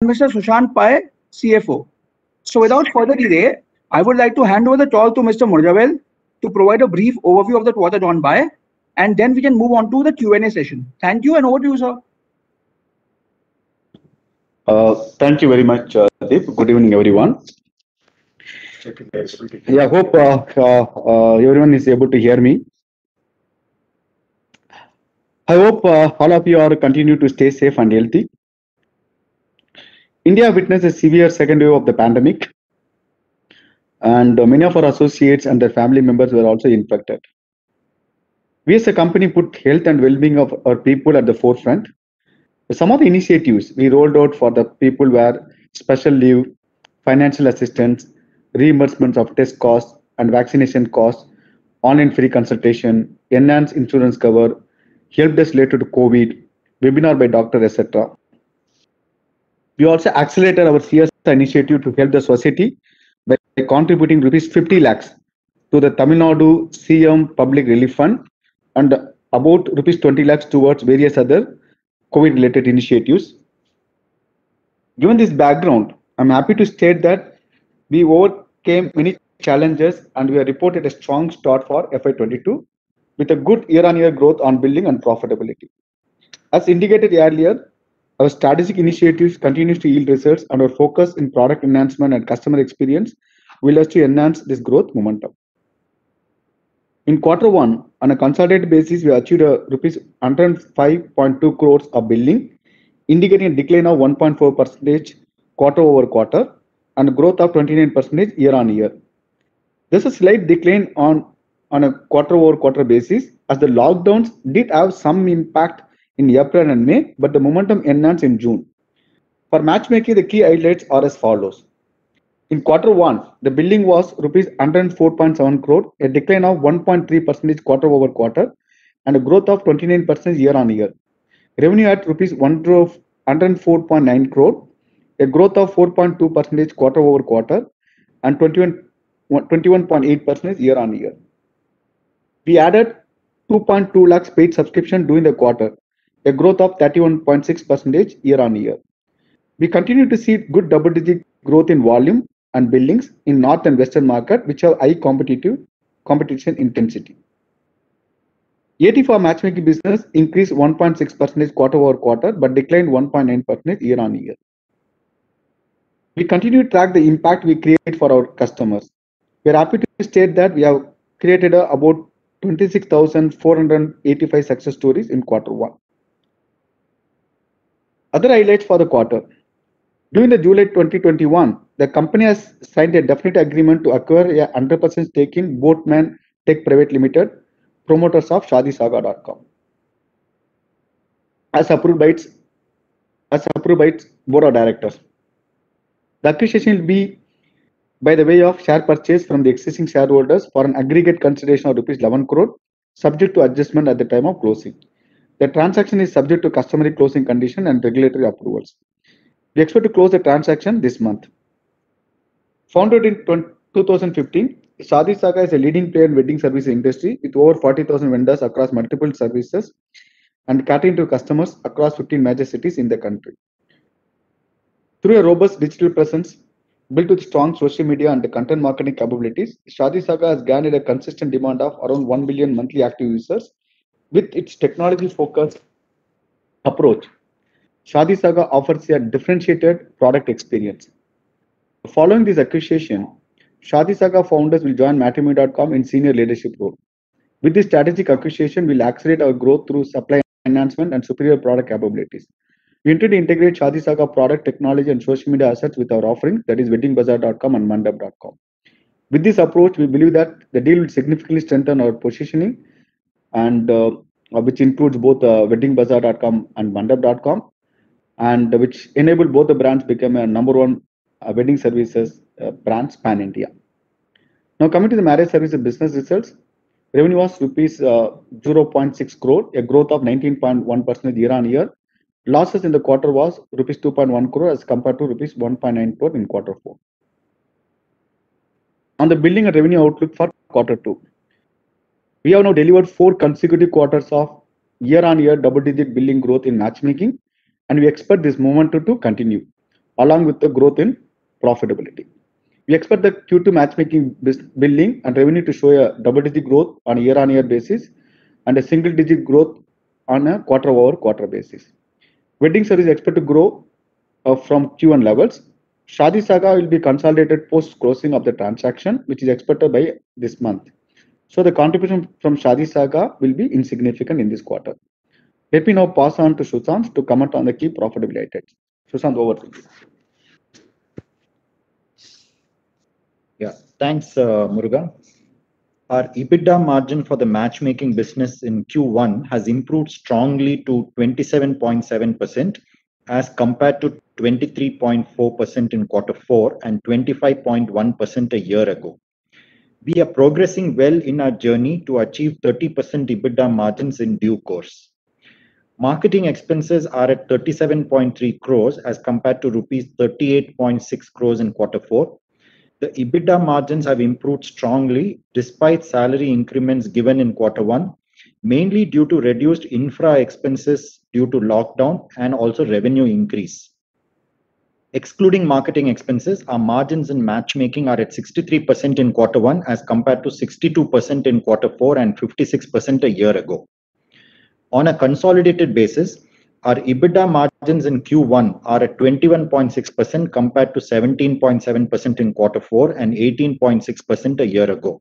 Mr. Sushant Pai, CFO. So without further delay, I would like to hand over the call to Mr. Murjavel to provide a brief overview of the quarter gone by, and then we can move on to the Q&A session. Thank you, and over to you, sir. Thank you very much, Deep. Good evening, everyone. Yeah, I hope everyone is able to hear me. I hope all of you are continue to stay safe and healthy. India witnessed a severe second wave of the pandemic, and many of our associates and their family members were also infected. We as a company put health and well-being of our people at the forefront. Some of the initiatives we rolled out for the people were special leave, financial assistance, reimbursements of test costs and vaccination costs, online free consultation, enhanced insurance cover, help desk related to COVID, webinar by doctor, etc. We also accelerated our CSR initiative to help the society by contributing rupees 50 lakhs to the Tamil Nadu CM Public Relief Fund and about rupees 20 lakhs towards various other COVID-related initiatives. Given this background, I'm happy to state that we overcame many challenges and we have reported a strong start for FY22 with a good year-on-year growth on billing and profitability. As indicated earlier, our strategic initiatives continues to yield results and our focus in product enhancement and customer experience will help to enhance this growth momentum. In quarter one, on a consolidated basis, we achieved a rupees 105.2 crores of billing, indicating a decline of 1.4% quarter over quarter and a growth of 29% year on year. There's a slight decline on a quarter over quarter basis as the lockdowns did have some impact in April and May, but the momentum enhanced in June. For matchmaking, the key highlights are as follows. In quarter one, the billing was rupees 104.7 crore, a decline of 1.3% quarter over quarter and a growth of 29% year on year. Revenue at rupees 104.9 crore, a growth of 4.2% quarter over quarter and 21.8% year on year. We added 2.2 lakhs paid subscription during the quarter, a growth of 31.6% year on year. We continue to see good double-digit growth in volume and billings in North and Western market, which have high competition intensity. AT for matchmaking business increased 1.6% quarter over quarter, but declined 1.9% year on year. We continue to track the impact we create for our customers. We are happy to state that we have created about 26,485 success stories in quarter one. Other highlights for the quarter. During the July 2021, the company has signed a definite agreement to acquire a 100% stake in Boatman Tech Private Limited, promoters of ShaadiSaga.com, as approved by its board of directors. The acquisition will be by the way of share purchase from the existing shareholders for an aggregate consideration of rupees 11 crore, subject to adjustment at the time of closing. The transaction is subject to customary closing condition and regulatory approvals. We expect to close the transaction this month. Founded in 2015, ShaadiSaga is a leading player in wedding services industry with over 40,000 vendors across multiple services and catering to customers across 15 major cities in the country. Through a robust digital presence built with strong social media and content marketing capabilities, ShaadiSaga has garnered a consistent demand of around 1 million monthly active users. With its technology-focused approach, ShaadiSaga offers a differentiated product experience. Following this acquisition, ShaadiSaga founders will join Matrimony.com in senior leadership role. With this strategic acquisition, we'll accelerate our growth through supply enhancement and superior product capabilities. We intend to integrate ShaadiSaga product, technology, and social media assets with our offerings, that is WeddingBazaar.com and Mandap.com. With this approach, we believe that the deal will significantly strengthen our positioning, and which includes both WeddingBazaar.com and Mandap.com, and which enable both the brands become a #1 wedding services brands pan-India. Now coming to the marriage services business results, revenue was rupees 0.6 crore, a growth of 19.1% year on year. Losses in the quarter was rupees 2.1 crore as compared to rupees 1.9 crore in quarter 4. On the billing and revenue outlook for quarter 2, we have now delivered 4 consecutive quarters of year-on-year double-digit billing growth in matchmaking, and we expect this momentum to continue. along with the growth in profitability. We expect the Q2 matchmaking billing and revenue to show a double-digit growth on a year-on-year basis and a single-digit growth on a quarter-over-quarter basis. Wedding service is expected to grow from Q1 levels. Shadi Saga will be consolidated post-closing of the transaction, which is expected by this month. So the contribution from Shadi Saga will be insignificant in this quarter. Let me now pass on to Sushant to comment on the key profitability items. Sushant, over to you. Yeah, thanks, Muruga. Our EBITDA margin for the matchmaking business in Q1 has improved strongly to 27.7% as compared to 23.4% in Q4 and 25.1% a year ago. We are progressing well in our journey to achieve 30% EBITDA margins in due course. Marketing expenses are at 37.3 crores as compared to rupees 38.6 crores in Q4. The EBITDA margins have improved strongly despite salary increments given in Q1, mainly due to reduced infra expenses due to lockdown and also revenue increase. Excluding marketing expenses, our margins in matchmaking are at 63% in Q1 as compared to 62% in Q4 and 56% a year ago. On a consolidated basis, our EBITDA margins in Q1 are at 21.6% compared to 17.7% in Q4 and 18.6% a year ago.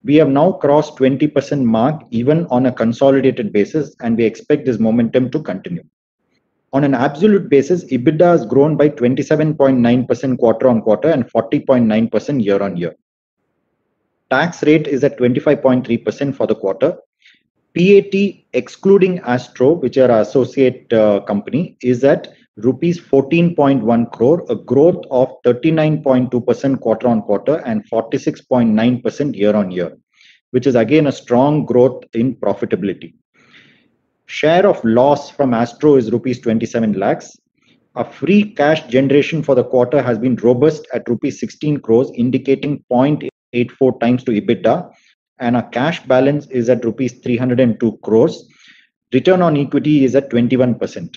We have now crossed 20% mark even on a consolidated basis, and we expect this momentum to continue. On an absolute basis, EBITDA has grown by 27.9% quarter-on-quarter and 40.9% year-on-year. Tax rate is at 25.3% for the quarter. PAT excluding Astro, which are our associate company, is at rupees 14.1 crore, a growth of 39.2% quarter-on-quarter and 46.9% year-on-year, which is again a strong growth in profitability. Share of loss from Astro is rupees 27 lakhs. Our free cash generation for the quarter has been robust at rupees 16 crores, indicating 0.84 times to EBITDA, and our cash balance is at rupees 302 crores. Return on equity is at 21%.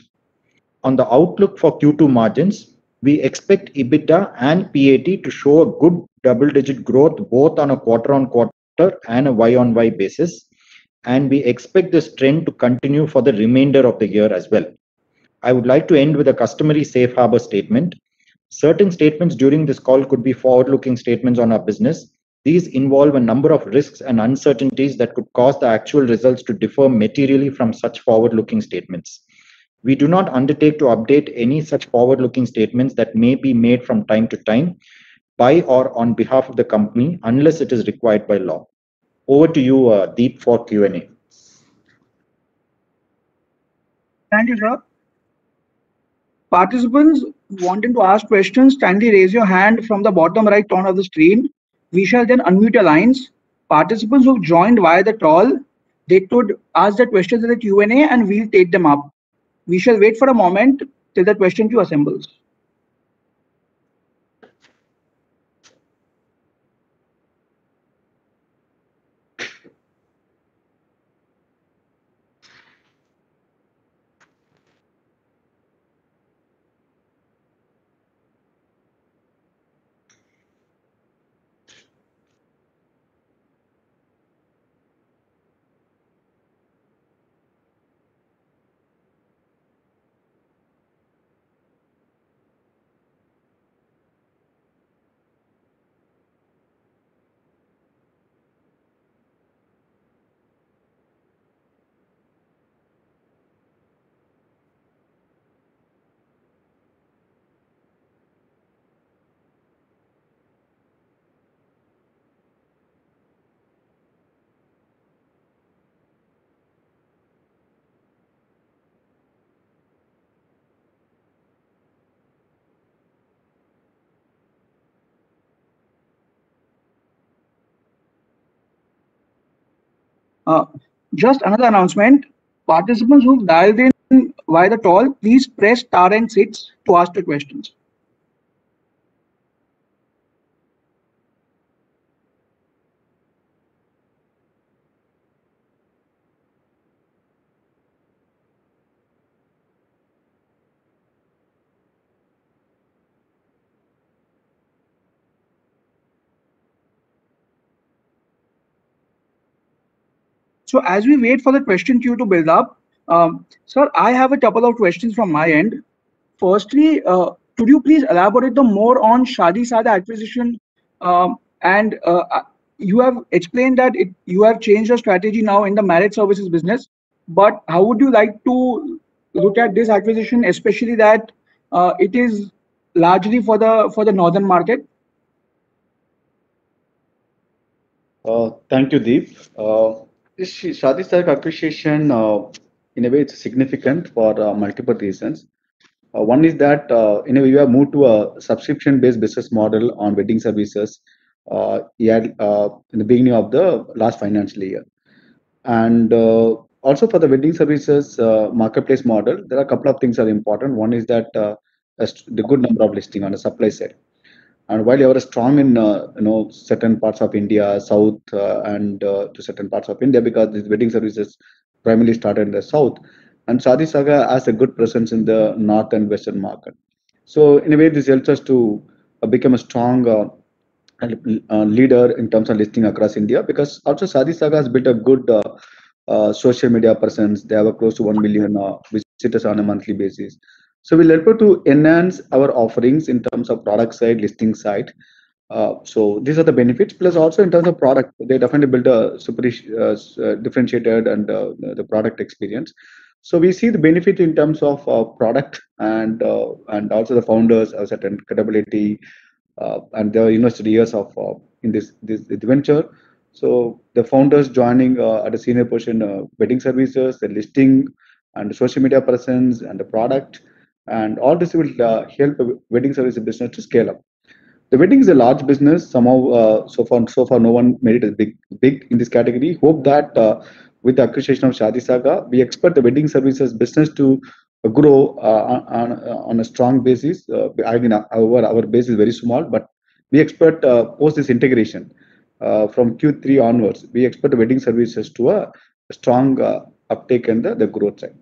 On the outlook for Q2 margins, we expect EBITDA and PAT to show a good double-digit growth both on a quarter-on-quarter and a Y-on-Y basis, and we expect this trend to continue for the remainder of the year as well. I would like to end with a customary safe harbor statement. Certain statements during this call could be forward-looking statements on our business. These involve a number of risks and uncertainties that could cause the actual results to differ materially from such forward-looking statements. We do not undertake to update any such forward-looking statements that may be made from time to time by or on behalf of the company unless it is required by law. Over to you, Deep, for Q&A. Thank you, sir. Participants wanting to ask questions, kindly raise your hand from the bottom right corner of the screen. We shall then unmute your lines. Participants who've joined via the call, they could ask their questions in the Q&A and we'll take them up. We shall wait for a moment till the question queue assembles. Just another announcement. Participants who've dialed in via the call, please press star and 6 to ask the questions. So as we wait for the question queue to build up, sir, I have a couple of questions from my end. Firstly, could you please elaborate more on ShaadiSaga acquisition? And you have explained that you have changed your strategy now in the marriage services business. But how would you like to look at this acquisition, especially that it is largely for the northern market? Thank you, Deep. This ShaadiSaga acquisition, in a way, it's significant for multiple reasons. One is that in a way, we have moved to a subscription-based business model on wedding services in the beginning of the last financial year. And also for the wedding services marketplace model, there are a couple of things that are important. One is that the good number of listing on the supply side. And while you are strong in certain parts of India, south and to certain parts of India, because these wedding services primarily started in the south, and ShaadiSaga has a good presence in the north and western market. So in a way, this helps us to become a strong leader in terms of listing across India, because also ShaadiSaga has built a good social media presence. They have close to 1 million visitors on a monthly basis. So we'll help to enhance our offerings in terms of product side, listing side. So these are the benefits. Plus also in terms of product, they definitely build a super differentiated and the product experience. So we see the benefit in terms of product and also the founders have certain credibility and they are invested years of in this venture. So the founders joining at a senior position, wedding services, the listing and the social media presence and the product. And all this will help a wedding service business to scale up. The wedding is a large business. Somehow, so far, no one made it as big in this category. Hope that with the acquisition of ShaadiSaga, we expect the wedding services business to grow on a strong basis. I mean, our base is very small, but we expect post this integration from Q3 onwards, we expect the wedding services to a strong uptake in the growth side.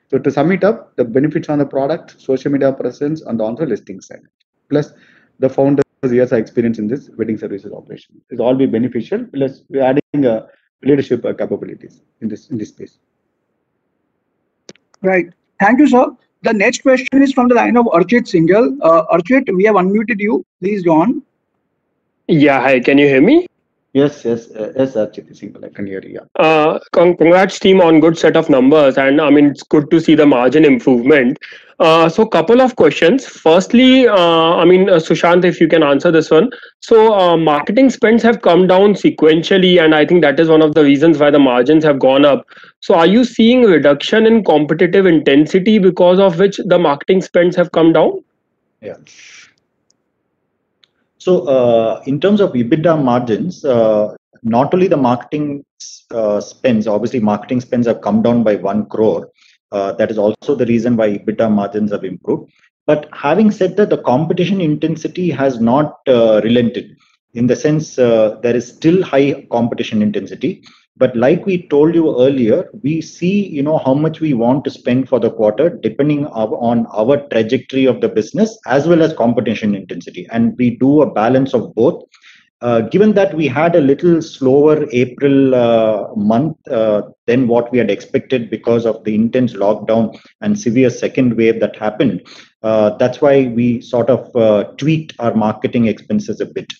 So to sum it up, the benefits on the product, social media presence, and also listing side, plus the founders' years of experience in this wedding services operation, it all be beneficial. Plus we're adding leadership capabilities in this space. Right. Thank you, sir. The next question is from the line of Archit Singhal. Archit, we have unmuted you. Please go on. Yeah, hi. Can you hear me? Yes, Archit Singhal, I can hear you. Congrats team on good set of numbers, and I mean it's good to see the margin improvement. So couple of questions. Firstly, Sushant, if you can answer this one. So marketing spends have come down sequentially, and I think that is one of the reasons why the margins have gone up. So are you seeing reduction in competitive intensity because of which the marketing spends have come down? Yeah. So in terms of EBITDA margins, not only the marketing spends, obviously marketing spends have come down by 1 crore. That is also the reason why EBITDA margins have improved. But having said that, the competition intensity has not relented. In the sense, there is still high competition intensity. But like we told you earlier, we see how much we want to spend for the quarter, depending on our trajectory of the business as well as competition intensity, and we do a balance of both. Given that we had a little slower April month than what we had expected because of the intense lockdown and severe second wave that happened, that's why we sort of tweaked our marketing expenses a bit.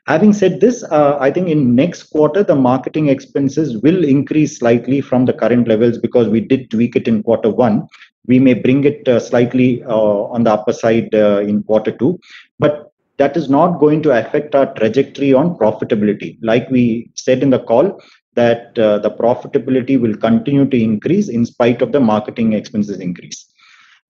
Having said this, I think in next quarter, the marketing expenses will increase slightly from the current levels because we did tweak it in Q1. We may bring it slightly on the upper side in Q2, but that is not going to affect our trajectory on profitability. Like we said in the call, that the profitability will continue to increase in spite of the marketing expenses increase.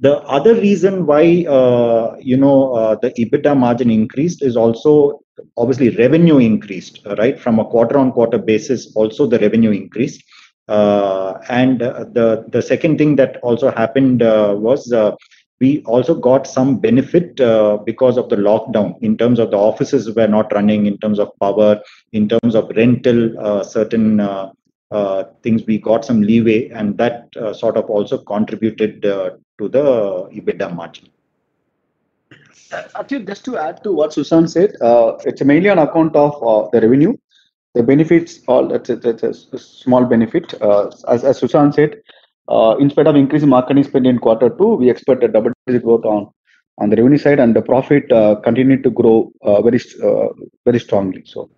The other reason why the EBITDA margin increased is also obviously revenue increased, right? From a quarter-on-quarter basis, also the revenue increased. And the second thing that also happened was we also got some benefit because of the lockdown in terms of the offices were not running, in terms of power, in terms of rental, certain things we got some leeway, and that sort of also contributed to the EBITDA margin. Actually, just to add to what Sushant said, it's mainly on account of the revenue. the benefits, all that's a small benefit. As Sushant said, in spite of increasing marketing spend in Q2, we expect a double-digit growth on the revenue side, and the profit continued to grow very strongly. So.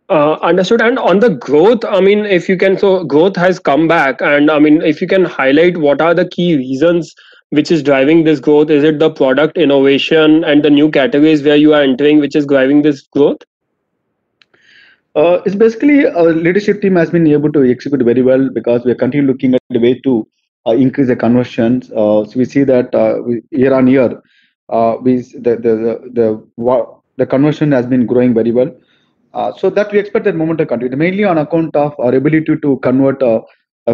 Understood. And on the growth, I mean, if you can, so growth has come back, and I mean, if you can highlight what are the key reasons which is driving this growth? Is it the product innovation and the new categories where you are entering, which is driving this growth? It's basically our leadership team has been able to execute very well because we are continuing looking at the way to increase the conversions. So we see that year on year, the conversion has been growing very well. So that we expect that moment to continue, mainly on account of our ability to convert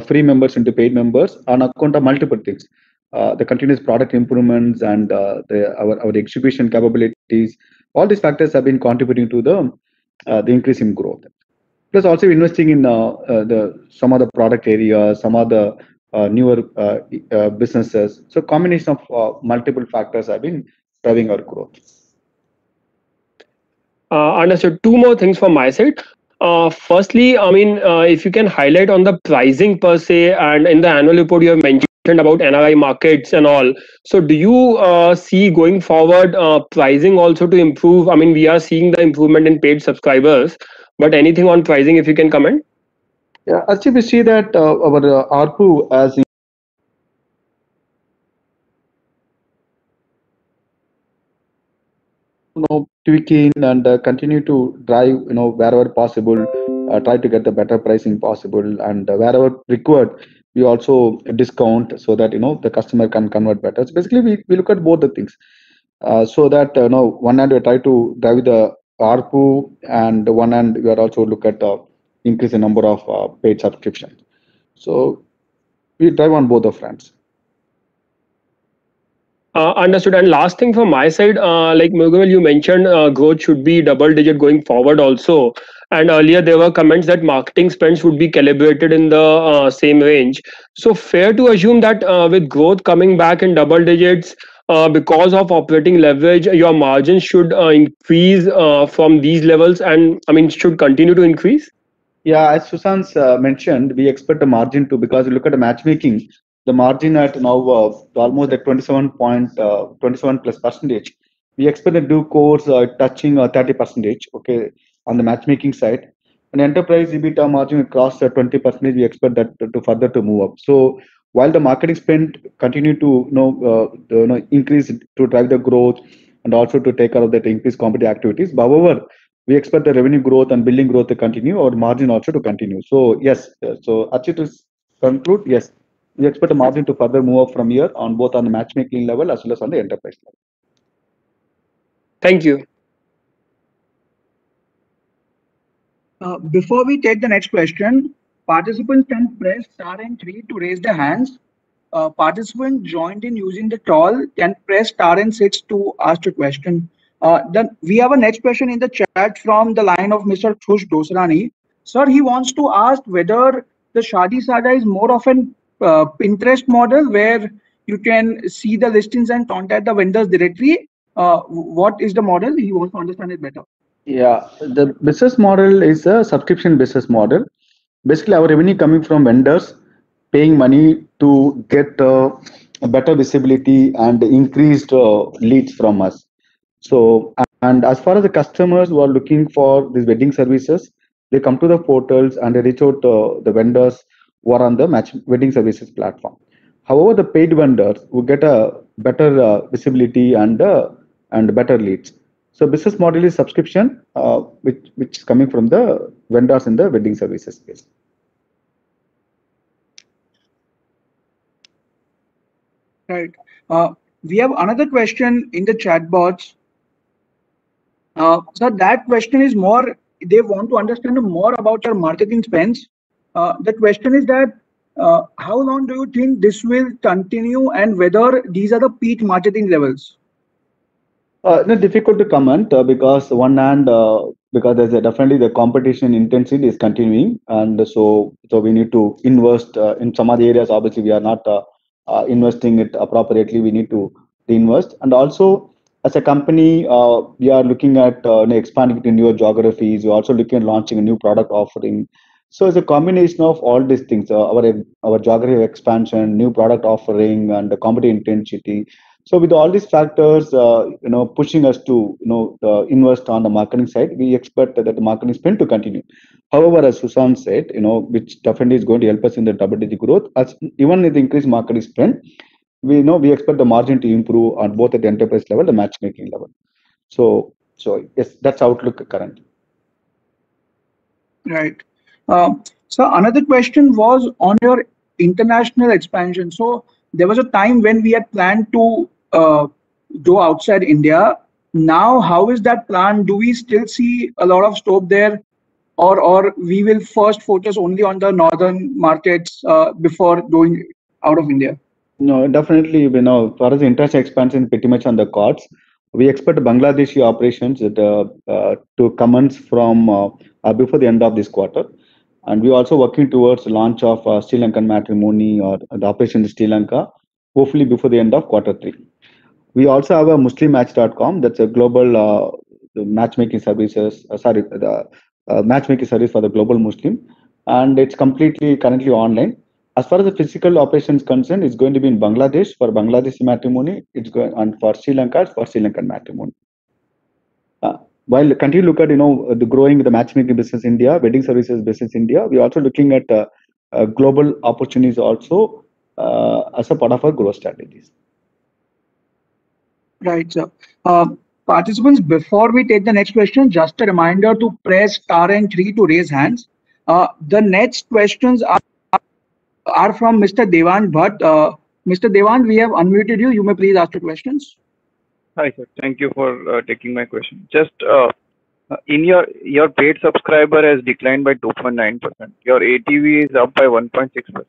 free members into paid members on account of multiple things. The continuous product improvements and our execution capabilities. All these factors have been contributing to the increase in growth. Plus, also investing in some other product areas, some other newer businesses. So, combination of multiple factors have been driving our growth. Understood. Two more things from my side. Firstly, I mean, if you can highlight on the pricing per se, and in the annual report you have mentioned about NRI markets and all. So do you see going forward pricing also to improve? I mean, we are seeing the improvement in paid subscribers, but anything on pricing if you can comment? Yeah, actually we see that our ARPU as tweaking and continue to drive wherever possible, try to get the better pricing possible, and wherever required we also discount so that the customer can convert better. So basically we look at both the things, so that one hand we try to drive the ARPU, and one hand we are also look at increase the number of paid subscriptions. So we drive on both the fronts. Understood. And last thing from my side, like Murugavel, you mentioned growth should be double digit going forward also. And earlier there were comments that marketing spends would be calibrated in the same range. So fair to assume that with growth coming back in double digits, because of operating leverage, your margins should increase from these levels, and I mean should continue to increase? Yeah, as Sushant mentioned, we expect the margin to, because you look at the matchmaking, the margin at now almost at 27 plus percentage. We expect the due course touching 30%, okay, on the matchmaking side. And enterprise EBITDA margin will cross 20%. We expect that to further to move up. So while the marketing spend continue to increase to drive the growth and also to take care of that increased competitive activities, however, we expect the revenue growth and billing growth to continue, or margin also to continue. So yes, so actually to conclude, yes, we expect the margin to further move up from here on, both on the matchmaking level as well as on the enterprise level. Thank you. Before we take the next question, participants can press star and 3 to raise their hands. Participant joined in using the tool can press star and 6 to ask a question. Then we have a next question in the chat from the line of Mr. Khush Dosrani. Sir, he wants to ask whether the ShaadiSaga is more of an Pinterest model where you can see the listings and contact the vendors directly. What is the model? He wants to understand it better. Yeah, the business model is a subscription business model. Basically, our revenue coming from vendors paying money to get a better visibility and increased leads from us. So, and as far as the customers who are looking for these wedding services, they come to the portals and they reach out to the vendors who are on the wedding services platform. However, the paid vendors will get a better visibility and better leads. So business model is subscription, which is coming from the vendors in the wedding services space. Right. We have another question in the chat box. So that question is more, they want to understand more about your marketing spends. The question is that how long do you think this will continue, and whether these are the peak marketing levels? It's difficult to comment because one hand, because there's definitely the competition intensity is continuing, and so we need to invest in some other areas. Obviously, we are not investing it appropriately. We need to invest, and also as a company, we are looking at expanding to newer geographies. We're also looking at launching a new product offering. So it's a combination of all these things: our geography expansion, new product offering, and the competitive intensity. So with all these factors, pushing us to invest on the marketing side, we expect that the marketing spend to continue. However, as Sushant said, which definitely is going to help us in the double-digit growth, as even with the increased marketing spend, we expect the margin to improve on both at the enterprise level, the matchmaking level. So yes, that's outlook currently. Right. So another question was on your international expansion. So there was a time when we had planned to go outside India. Now, how is that plan? Do we still see a lot of scope there, or we will first focus only on the northern markets before going out of India? No, definitely, for us, international expansion pretty much on the cards. We expect Bangladeshi operations to commence from before the end of this quarter. And we're also working towards the launch of Sri Lankan matrimony or the operation in Sri Lanka, hopefully before the end of Q3. We also have a muslimmatch.com, that's a global matchmaking services, the matchmaking service for the global Muslim. And it's completely currently online. As far as the physical operations concerned, it's going to be in Bangladesh for Bangladeshi matrimony. It's going and for Sri Lanka for Sri Lankan matrimony. While continue to look at the growing the matchmaking business India, wedding services business India, we're also looking at global opportunities also as a part of our growth strategies. Right, sir. Participants, before we take the next question, just a reminder to press star and 3 to raise hands. The next questions are from Mr. Devang Bhatt. Mr. Devang, we have unmuted you. You may please ask your questions. Hi, sir. Thank you for taking my question. Just in your paid subscriber has declined by 2.9%. Your ATV is up by 1.6%.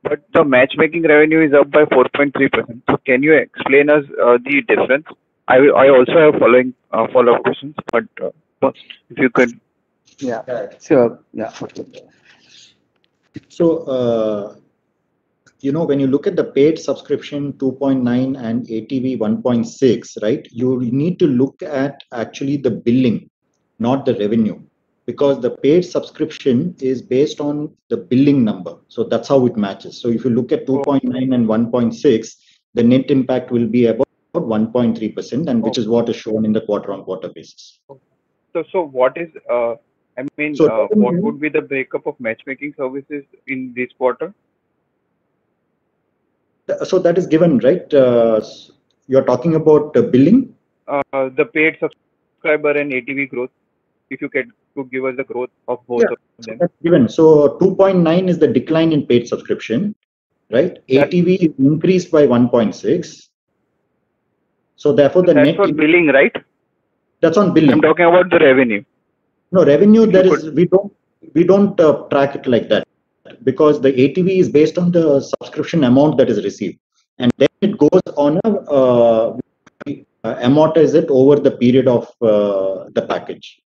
But the matchmaking revenue is up by 4.3%. So can you explain us the difference? I also have follow-up questions, but first, if you could. Yeah. Sure. Yeah. So, when you look at the paid subscription 2.9 and ATV 1.6, right, you need to look at actually the billing, not the revenue, because the paid subscription is based on the billing number. So that's how it matches. So if you look at 2.9 and 1.6, the net impact will be about 1.3%, and which is what is shown in the quarter-on-quarter basis. So what is what would be the breakup of matchmaking services in this quarter? So that is given, right? You're talking about billing? The paid subscriber and ATV growth. If you could give us the growth of both of them. That's given. So 2.9 is the decline in paid subscription, right? ATV is increased by 1.6. So therefore the net. That's for billing, right? That's on billing. I'm talking about the revenue. No, revenue, we don't track it like that, because the ATV is based on the subscription amount that is received, and then it goes on amortize it over the period of the package.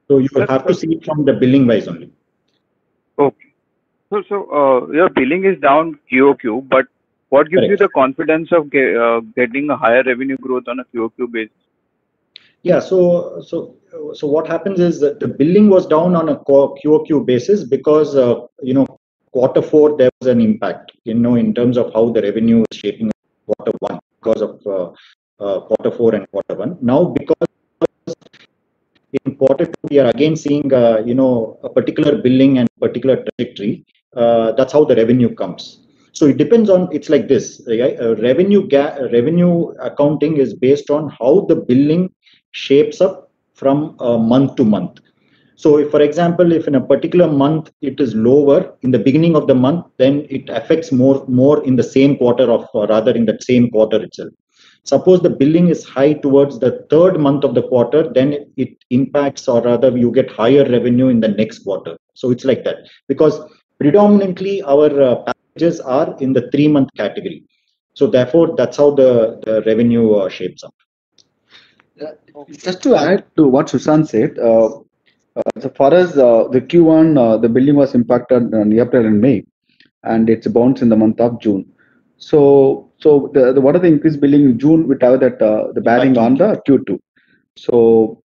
So you have to see it from the billing wise only. Okay. So your billing is down QOQ, but what gives you the confidence of getting a higher revenue growth on a QOQ basis? Yeah, so what happens is that the billing was down on a QOQ basis because Q4 there was an impact in terms of how the revenue is shaping Q1 because of Q4 and Q1. Now because in Q2 we are again seeing a particular billing and particular trajectory. That's how the revenue comes. So it depends on, it's like this, right? Revenue accounting is based on how the billing shapes up from month to month. So if, for example, if in a particular month it is lower in the beginning of the month, then it affects more in the same quarter or rather in the same quarter itself. Suppose the billing is high towards the third month of the quarter, then it impacts, or rather you get higher revenue in the next quarter. So it's like that, because predominantly our packages are in the 3-month category. So therefore, that's how the revenue shapes up. Just to add to what Sushant said, so for us, the Q1, the billing was impacted in April and May, and it's bounced in the month of June. So what are the increased billing in June? We have that the bearing on the Q2. So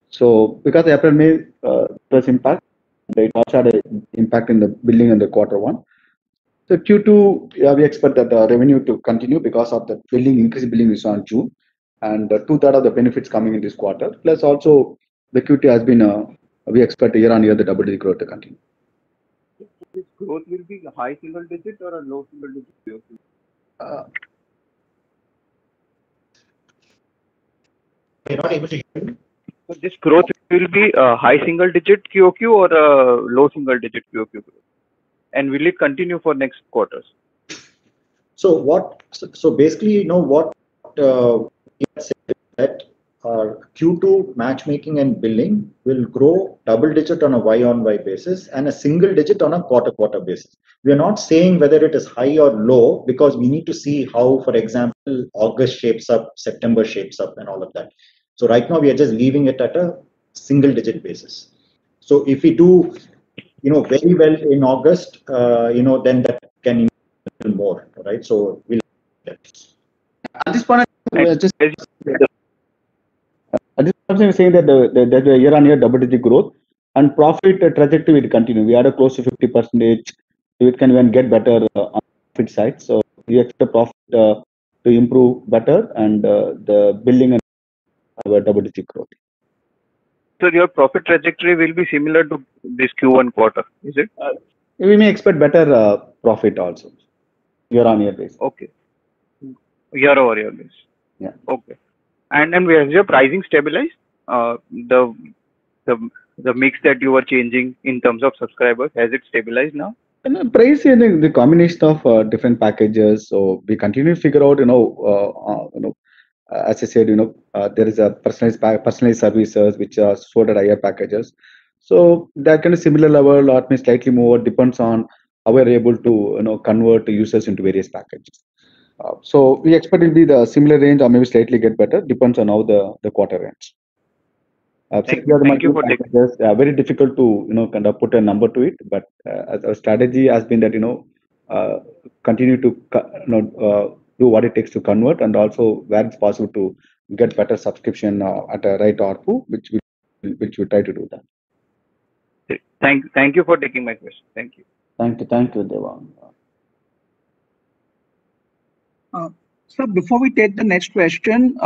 because April May was impact, it also had an impact in the billing in the quarter one. So Q2, yeah, we expect that revenue to continue because of the billing increased billing is on June, and 2/3 of the benefits coming in this quarter. Plus also the Q2 has been we expect year-on-year the double-digit growth to continue. This growth will be a high single digit or a low single digit? We're not able to hear you. So this growth will be a high single digit QOQ or a low single digit QOQ growth? And will it continue for next quarters? So basically, you know what we have said that our Q2 matchmaking and billing will grow double digit on a Y-on-Y basis and a single digit on a quarter-quarter basis. We are not saying whether it is high or low because we need to see how, for example, August shapes up, September shapes up, and all of that. So right now we are just leaving it at a single digit basis. So if we do, very well in August, then that can increase a little more, right? So we'll. At this point, just I'm saying that the year-on-year double-digit growth and profit trajectory will continue. We are close to 50%. It can even get better on the profit side. So we expect the profit to improve better and the billing and have a double-digit growth. So your profit trajectory will be similar to this Q1 quarter, is it? We may expect better profit also year-on-year basis. Okay. Year-over-year basis. Yeah. Okay. And then has your pricing stabilized? The mix that you were changing in terms of subscribers, has it stabilized now? And the price is the combination of different packages. So we continue to figure out, as I said, there is a personalized services which are sold at higher packages. So that kind of similar level or maybe slightly more depends on how we're able to convert users into various packages. So we expect it to be the similar range or maybe slightly get better, depends on how the quarter ends. Thank you for taking. Very difficult to kind of put a number to it, but our strategy has been that continue to do what it takes to convert and also where it's possible to get better subscription at a right ARPU, which we try to do that. Thank you for taking my question. Thank you. Thank you, Deva. Sir, before we take the next question,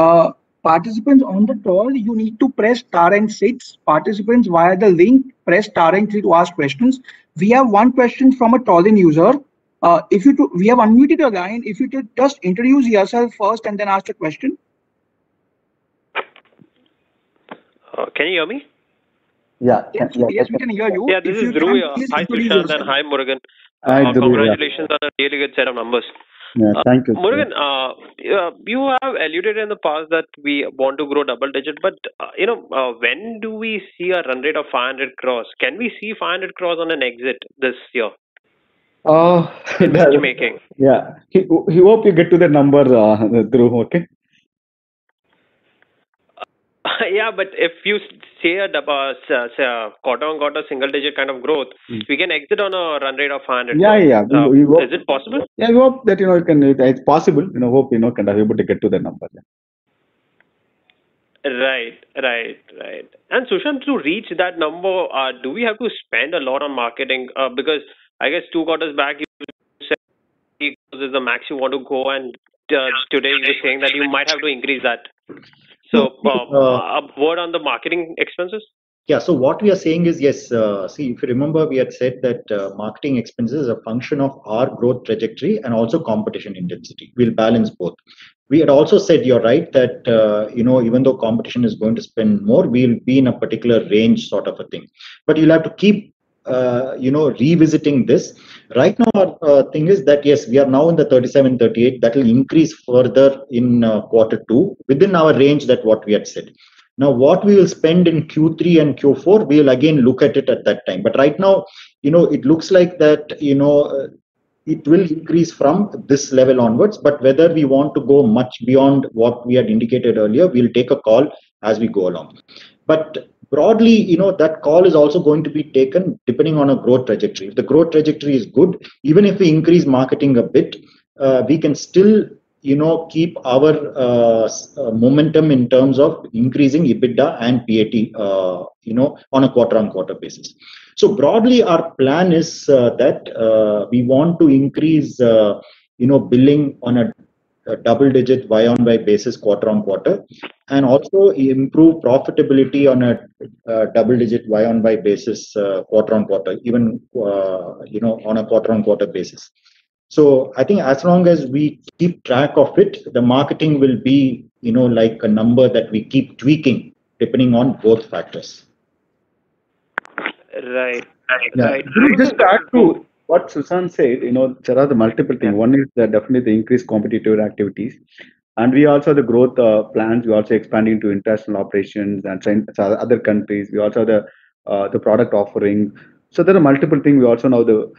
participants on the call, you need to press star and 6. Participants via the link, press star and 3 to ask questions. We have one question from a Tallinn user. We have unmuted your line. If you could just introduce yourself first and then ask the question. Can you hear me? Yeah. Yes, we can hear you. Yeah, this is Dhruv. Hi, Sushant, and hi, Murugan. Hi, Dhruv. Congratulations on a really good set of numbers. Yeah, thank you. Murugan, you have alluded in the past that we want to grow double digit, but when do we see a run rate of 500 crores? Can we see 500 crores on an exit this year? In matchmaking. Yeah, he hope you get to the number, Dhruv. Okay. Yeah, but if you say a quarter-on-quarter single-digit kind of growth, we can exit on a run rate of 500. Yeah. Is it possible? Yeah, we hope that it's possible. Hope kind of able to get to the number. Yeah. Right. And Sushant, to reach that number, do we have to spend a lot on marketing? Because I guess 2 quarters back you said this is the max you want to go, and today you're saying that you might have to increase that. So, a word on the marketing expenses? Yeah, so what we are saying is, yes, see, if you remember, we had said that marketing expenses are a function of our growth trajectory and also competition intensity. We'll balance both. We had also said, you're right, that, even though competition is going to spend more, we'll be in a particular range sort of a thing. But you'll have to keep, revisiting this. Right now, our thing is that, yes, we are now in the 37, 38. That will increase further in quarter 2 within our range that what we had said. Now, what we will spend in Q3 and Q4, we will again look at it at that time. But right now, it looks like that, it will increase from this level onwards. But whether we want to go much beyond what we had indicated earlier, we'll take a call as we go along. But broadly, that call is also going to be taken depending on a growth trajectory. If the growth trajectory is good, even if we increase marketing a bit, we can still, keep our momentum in terms of increasing EBITDA and PAT, on a quarter-on-quarter basis. So broadly, our plan is that we want to increase, billing on a double-digit Y-on-Y basis quarter-on-quarter, and also improve profitability on a double-digit Y-on-Y basis quarter-on-quarter, even on a quarter-on-quarter basis. So I think as long as we keep track of it, the marketing will be, like a number that we keep tweaking depending on both factors. Right. Yeah. Right. Just to add to what Sushant said, there are the multiple things. One is definitely the increased competitive activities. And we also have the growth plans. We also expanding to international operations and other countries. We also have the product offering. So there are multiple things. We also know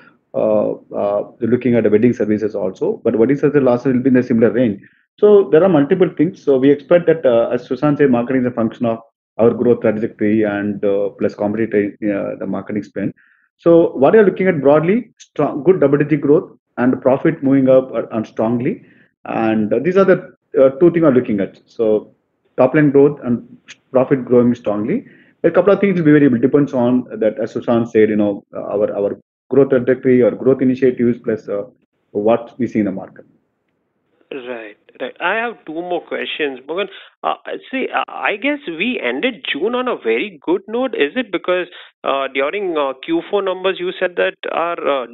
looking at the wedding services also. But wedding services losses will be in the similar range. So there are multiple things. So we expect that, as Sushant said, marketing is a function of our growth trajectory and plus competitive the marketing spend. So what you're looking at broadly, strong, good double-digit growth and profit moving up and strongly. And these are the two things I'm looking at. So top line growth and profit growing strongly. A couple of things will be variable, depends on that, as Sushant said, our growth trajectory or growth initiatives plus what we see in the market. Right. I have two more questions. Murugan, I guess we ended June on a very good note. Is it because during Q4 numbers you said that our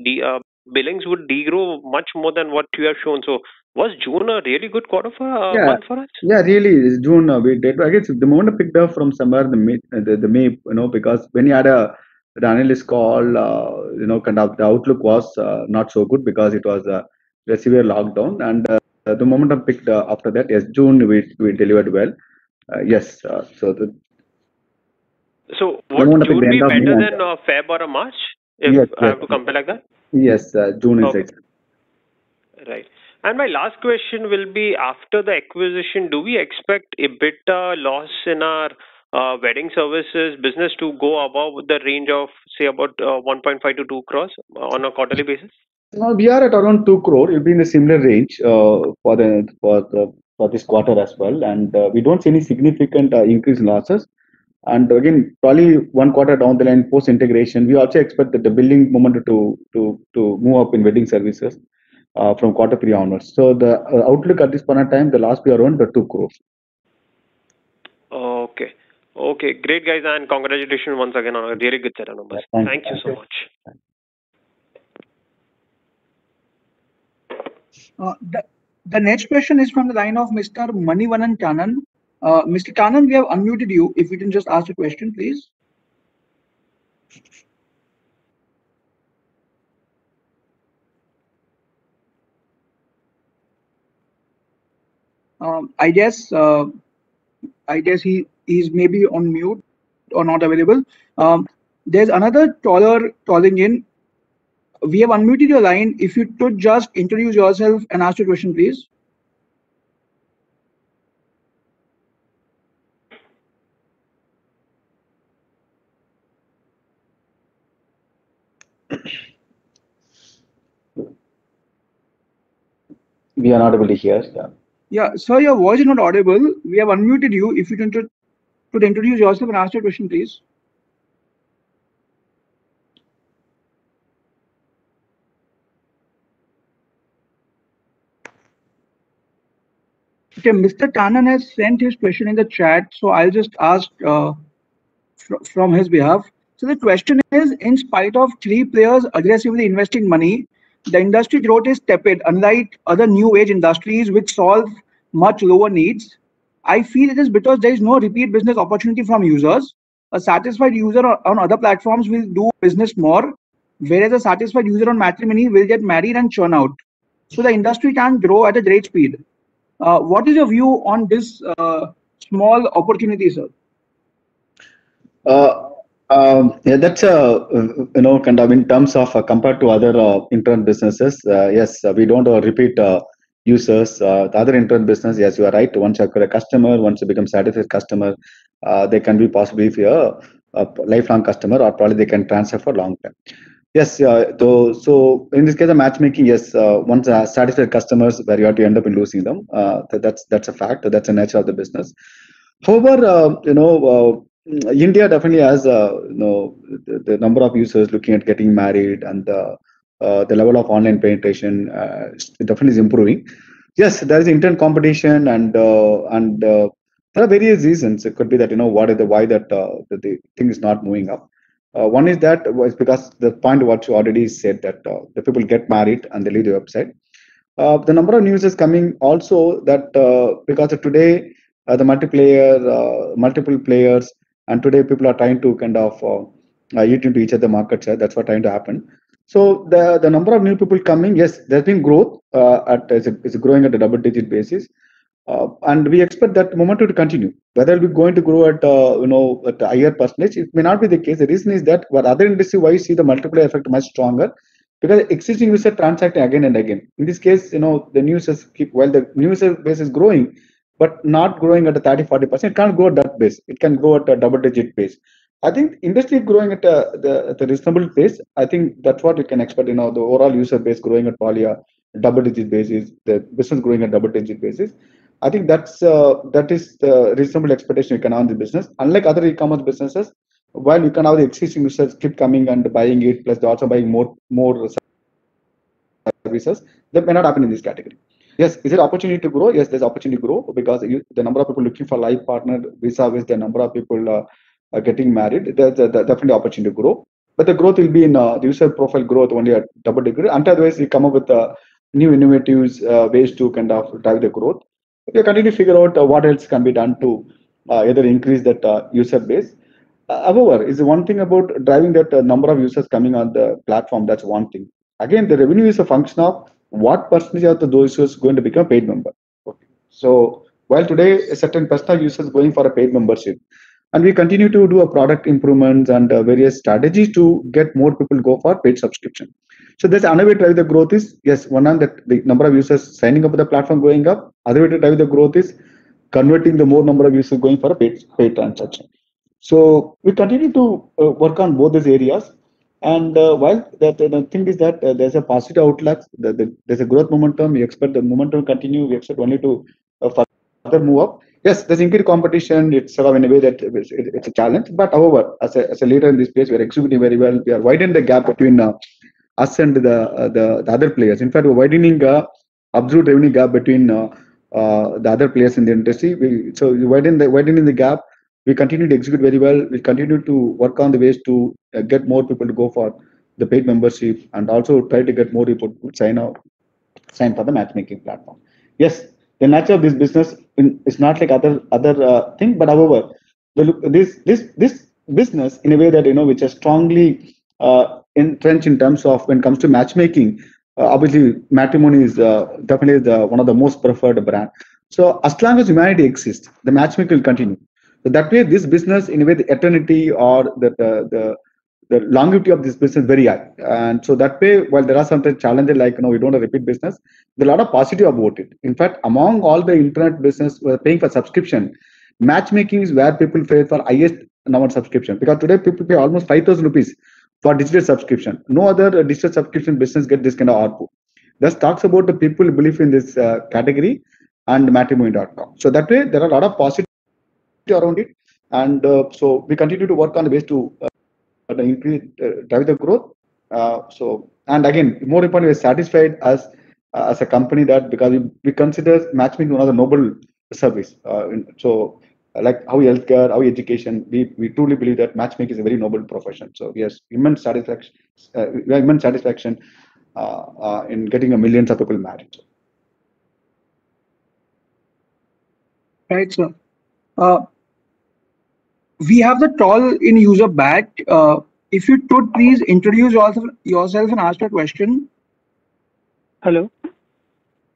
billings would degrow much more than what you have shown? So was June a really good quarter month for us? Yeah, really. June we did. I guess the moment picked up from somewhere the May, because when you had the analyst call, kind of the outlook was not so good because it was a severe lockdown, and the momentum picked after that. Yes, June we delivered well. Yes. So would June be better than Feb or March? If I have to compare like that? Yes, June is excellent. Right. And my last question will be, after the acquisition, do we expect EBITDA loss in our wedding services business to go above the range of, say, about 1.5 to 2 crores on a quarterly basis? No, we are at around 2 crore. It will be in the similar range for this quarter as well, and we don't see any significant increase in losses. And again, probably one quarter down the line post integration, we also expect that the billing momentum to move up in wedding services from quarter 3 onwards. So the outlook at this point in time, the loss we are around the 2 crores. Okay, great guys, and congratulations once again on a really good set of numbers. Thank you so much. The next question is from the line of Mr. Manivanan Kannan. Mr. Kannan, we have unmuted you. If you can just ask a question, please. I guess he's maybe on mute or not available. There's another caller calling in. We have unmuted your line. If you could just introduce yourself and ask your question, please. We are not able to hear. Yeah, sir, your voice is not audible. We have unmuted you. If you could introduce yourself and ask your question, please. Okay, Mr. Kannan has sent his question in the chat, so I'll just ask from his behalf. So the question is, in spite of 3 players aggressively investing money, the industry growth is tepid, unlike other new age industries which solve much lower needs. I feel it is because there is no repeat business opportunity from users. A satisfied user on other platforms will do business more, whereas a satisfied user on Matrimony will get married and churn out. So the industry can't grow at a great speed. What is your view on this small opportunity, sir? Yeah, that's kind of in terms of compared to other internet businesses. Yes, we don't repeat users. The other internet business, yes, you are right. Once you acquire a customer, once you become satisfied customer, they can be possibly a lifelong customer, or probably they can transfer for long term. Yes, so in this case of matchmaking, yes, once satisfied customers, where you have to end up in losing them, that's a fact. That's the nature of the business. However, India definitely has the number of users looking at getting married, and the level of online penetration definitely is improving. Yes, there is intense competition, and there are various reasons. It could be that what is the why that the thing is not moving up. One is that was because the point what you already said, that the people get married and they leave the website. The number of news is coming also, that because of today the multiple players, and today people are trying to kind of eat into each other market share. That's what trying to happen. So the number of new people coming, yes, there's been growth it's growing at a double-digit basis. And we expect that momentum to continue. Whether we're going to grow at at a higher percentage, it may not be the case. The reason is that what other industry wise see the multiplier effect much stronger, because existing user transacting again and again. In this case, the new users keep, while the new user base is growing, but not growing at a 30-40%. It can't grow at that base. It can grow at a double-digit pace. I think industry growing at the reasonable pace. I think that's what you can expect. The overall user base growing at probably a double-digit basis, the business growing at double-digit basis. I think that is the reasonable expectation you can have in the business. Unlike other e-commerce businesses, while you can have the existing users keep coming and buying it, plus they're also buying more services, that may not happen in this category. Yes, is it opportunity to grow? Yes, there's opportunity to grow, because the number of people looking for life partner, vis-a-vis the number of people getting married, there's definitely opportunity to grow. But the growth will be in the user profile growth only at double degree. Otherwise, we come up with new innovative ways to kind of drive the growth. We continue to figure out what else can be done to either increase that user base. However, is one thing about driving that number of users coming on the platform. That's one thing. Again, the revenue is a function of what percentage of those users going to become paid member. Okay. So while today a certain percentage of users going for a paid membership, and we continue to do a product improvements and various strategies to get more people go for paid subscription. So there's another way to drive the growth is, yes, one on that the number of users signing up for the platform going up. Other way to drive the growth is converting the more number of users going for a paid transaction. So we continue to work on both these areas. And while the thing is that there's a positive outlook, there's a growth momentum. We expect the momentum to continue. We expect only to further move up. Yes, there's increased competition. It's sort of in a way that it's a challenge. But however, as a leader in this space, we're executing very well. We are widening the gap between us and the other players. In fact, we're widening absolute revenue gap between the other players in the industry. So widening the gap. We continue to execute very well. We continue to work on the ways to get more people to go for the paid membership, and also try to get more people to sign for the matchmaking platform. Yes, the nature of this business is not like other thing, but however, this business in a way that which is strongly entrenched in terms of when it comes to matchmaking. Obviously, matrimony is definitely one of the most preferred brand. So as long as humanity exists, the matchmaking will continue. So that way, this business, in a way, the eternity or the longevity of this business is very high. And so that way, while there are some challenges like we don't have repeat business, there's a lot of positive about it. In fact, among all the internet business who are paying for subscription, matchmaking is where people pay for highest number of subscription, because today people pay almost 5,000 rupees for digital subscription. No other digital subscription business get this kind of ARPU. That talks about the people who believe in this category and matrimony.com. So that way, there are a lot of positive around it, and so we continue to work on the ways to increase drive the growth. And again, more importantly, we're satisfied as a company that because we consider matchmaking one of the noble service. So like how healthcare, how education, we truly believe that matchmaking is a very noble profession. So we have immense satisfaction. We have immense satisfaction in getting millions of people married. Right, sir. We have the toll in user back. If you could please introduce yourself and ask your question. Hello.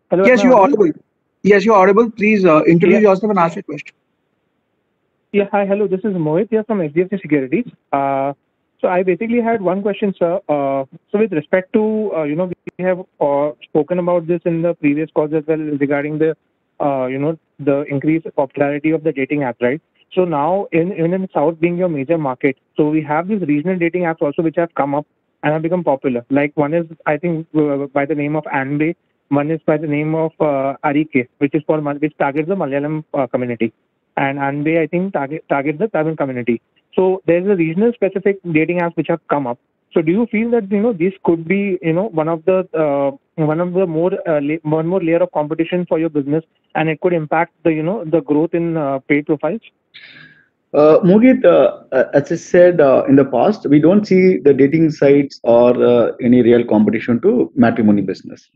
Hello. Yes, you're audible. Yes, you're audible. Please introduce yourself and ask your question. Yeah. Hi. Hello. This is Mohit here from HDFC Securities. So I basically had one question, sir. So with respect to we have spoken about this in the previous calls as well regarding the the increased popularity of the dating apps, right? So now, in the South being your major market, so we have these regional dating apps also which have come up. and have become popular. Like one is, I think, by the name of Anbe. One is by the name of Arike, which targets the Malayalam community, and Anbe, I think, targets the Tamil community. So there's a regional specific dating apps which have come up. So do you feel that this could be one of the more one more layer of competition for your business, and it could impact the growth in paid profiles? Mohit, as I said in the past, we don't see the dating sites or any real competition to matrimony business.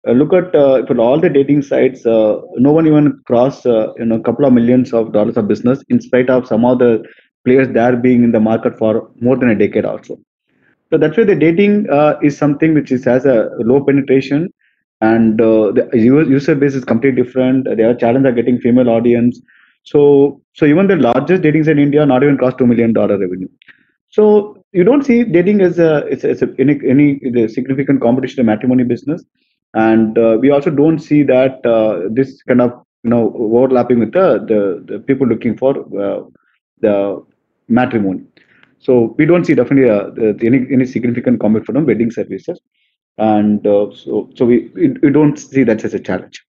Look at for all the dating sites, no one even crossed a couple of millions of dollars of business, in spite of some of the players there being in the market for more than a decade or so. So that's why the dating is something which has a low penetration, and the user base is completely different. They are challenged at getting female audience. So even the largest dating site in India not even cost $2 million revenue. So you don't see dating as any significant competition to matrimony business, and we also don't see that this kind of overlapping with the people looking for the matrimony. So we don't see definitely any significant competition from wedding services, and so we don't see that as a challenge.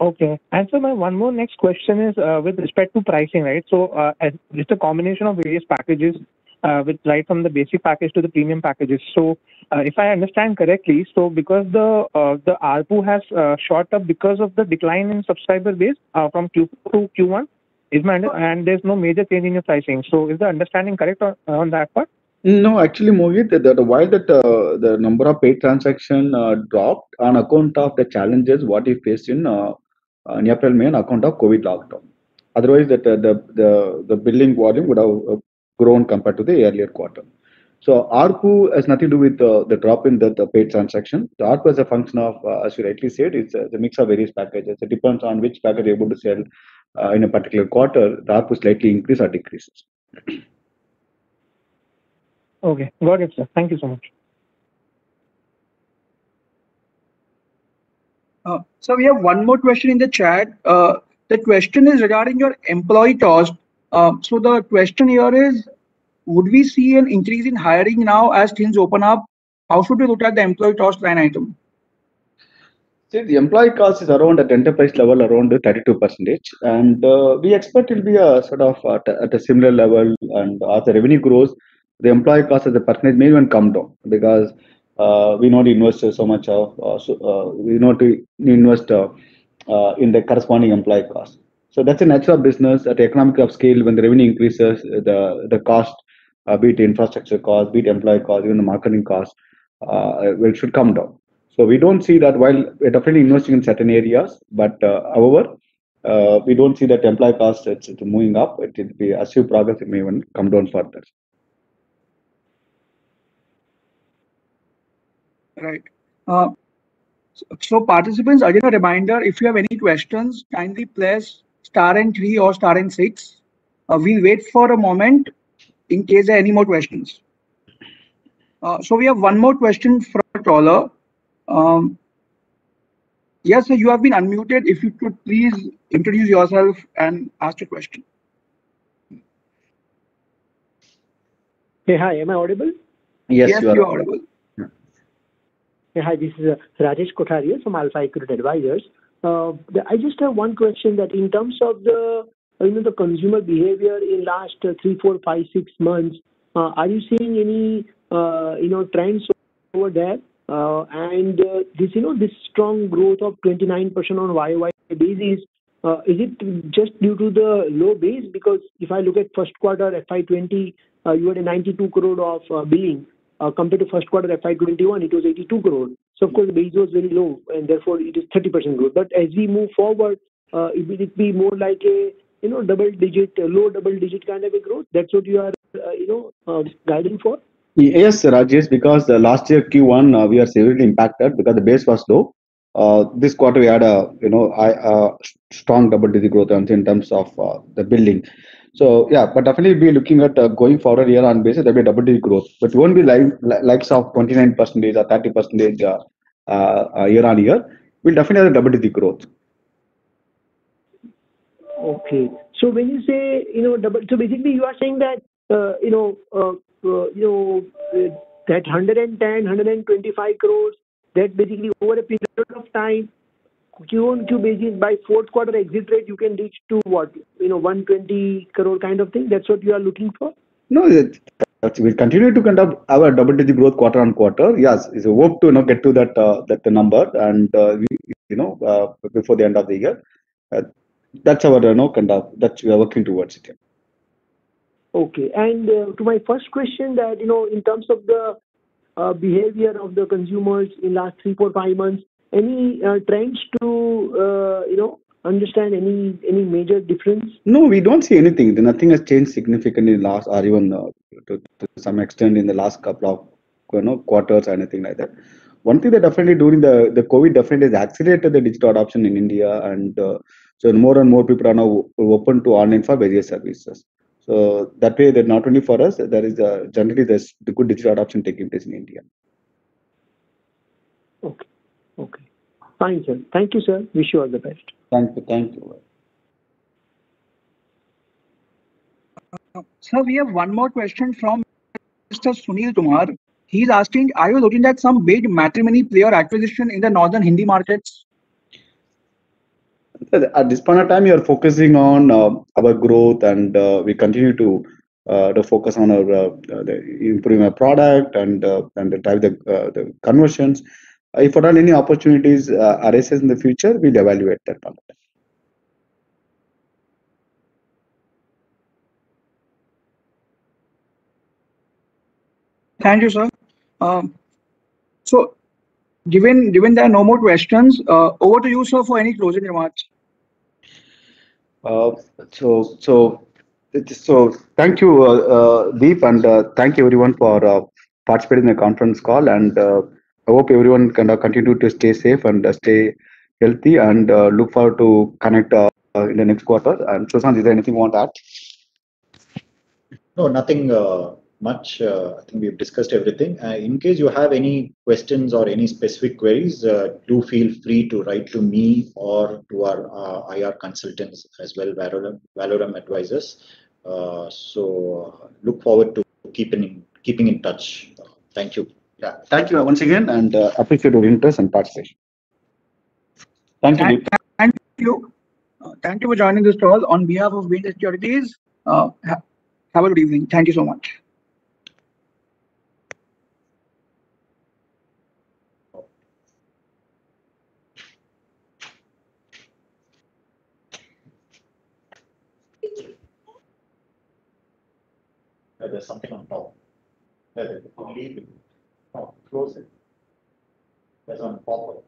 Okay. And so my one more next question is with respect to pricing, right? So it's a combination of various packages, with right from the basic package to the premium packages. So if I understand correctly, so because the ARPU has shot up because of the decline in subscriber base from Q2 to Q1, and there's no major change in your pricing. So is the understanding correct on that part? No, actually, Mohit, while the number of paid transaction dropped on account of the challenges what we faced in April, May on account of COVID lockdown. Otherwise, the billing volume would have grown compared to the earlier quarter. So ARPU has nothing to do with the drop in the paid transaction. The ARPU is a function of, as you rightly said, it's a mix of various packages. It depends on which package you're able to sell in a particular quarter. The ARPU slightly increases or decreases. Okay, got it, sir. Thank you so much. So we have one more question in the chat. The question is regarding your employee cost. So the question here is, would we see an increase in hiring now as things open up? How should we look at the employee cost line item? See, the employee cost is around at enterprise level around 32%, and we expect it will be a sort of at a similar level. And as the revenue grows, the employee cost as a percentage may even come down, because we know to invest so much of we know to invest in the corresponding employee cost. So that's a natural business at economic of scale. When the revenue increases, the cost, be it infrastructure cost, be it employee cost, even the marketing cost, it should come down. So we don't see that, while we're definitely investing in certain areas, but however, we don't see that employee cost it's moving up. It will be, as you progress, it may even come down further. Right. So participants, again a reminder, if you have any questions, kindly press star and 3 or star and 6. We'll wait for a moment in case there are any more questions. So we have one more question from a caller. Yes, sir, you have been unmuted. If you could please introduce yourself and ask your question. Hey, hi, am I audible? Yes, you are are audible. Hey, hi, this is Rajesh Kothari from Alpha Equity Advisors. I just have one question, that in terms of the the consumer behavior in last 3, 4, 5, 6 months, are you seeing any trends over there? And this strong growth of 29% on YOY basis, is it just due to the low base? Because if I look at first quarter FY20, you had a 92 crore of billing. Compared to first quarter FY21, it was 82 crore. So of course the base was very low, and therefore it is 30% growth. But as we move forward, will it be more like a low double digit kind of a growth? That's what you are guiding for? Yes, Rajesh, because the last year Q1 we are severely impacted because the base was low. This quarter we had a strong double-digit growth in terms of the billing. So yeah, but definitely be looking at going forward year on basis, there'll be double-digit growth, but it won't be likes of 29% or 30% year on year. We'll definitely have a double-digit growth. Okay. So when you say double, so basically you are saying that that 110, 125 crores, that basically over a period of time, Q on Q basis by fourth quarter exit rate, you can reach to what? 120 crore kind of thing. That's what you are looking for? No, we'll continue to conduct our double-digit growth quarter on quarter. Yes, it's a hope to get to that number, and before the end of the year. That's our conduct. That we are working towards it. Okay. And to my first question, that in terms of the behavior of the consumers in last 3, 4, 5 months, any trends to understand any major difference? No, we don't see anything. Nothing has changed significantly in last, or even to some extent in the last couple of quarters or anything like that. One thing that definitely during the COVID definitely has accelerated the digital adoption in India, and so more and more people are now open to online for various services. So that way, that not only for us, there is generally there's the good digital adoption taking place in India. Okay. Okay. Fine, sir. Thank you, sir. Wish you all the best. Thank you. Thank you. Sir, we have one more question from Mr. Sunil Kumar. He's asking, are you looking at some big matrimony player acquisition in the northern Hindi markets? At this point of time, we are focusing on our growth, and we continue to focus on our improving our product and drive the conversions. If at all any opportunities arises in the future, we'll evaluate that part. Thank you, sir. So, given there are no more questions, over to you, sir, for any closing remarks. So thank you, Deep, and thank you everyone for participating in the conference call. And I hope everyone can continue to stay safe and stay healthy, and look forward to connect in the next quarter. And Sushant, is there anything you want to add? No, nothing much. I think we've discussed everything. In case you have any questions or any specific queries, do feel free to write to me or to our IR consultants as well, Valorum Advisors. So look forward to keeping in touch. Thank you. Yeah, thank you once again, and appreciate your interest and participation. Thank you, Deep. Thank you. Thank you for joining this call on behalf of B&K Securities. Have a good evening. Thank you so much. There's something on top. Leave it. Oh, close it. That's on top of it.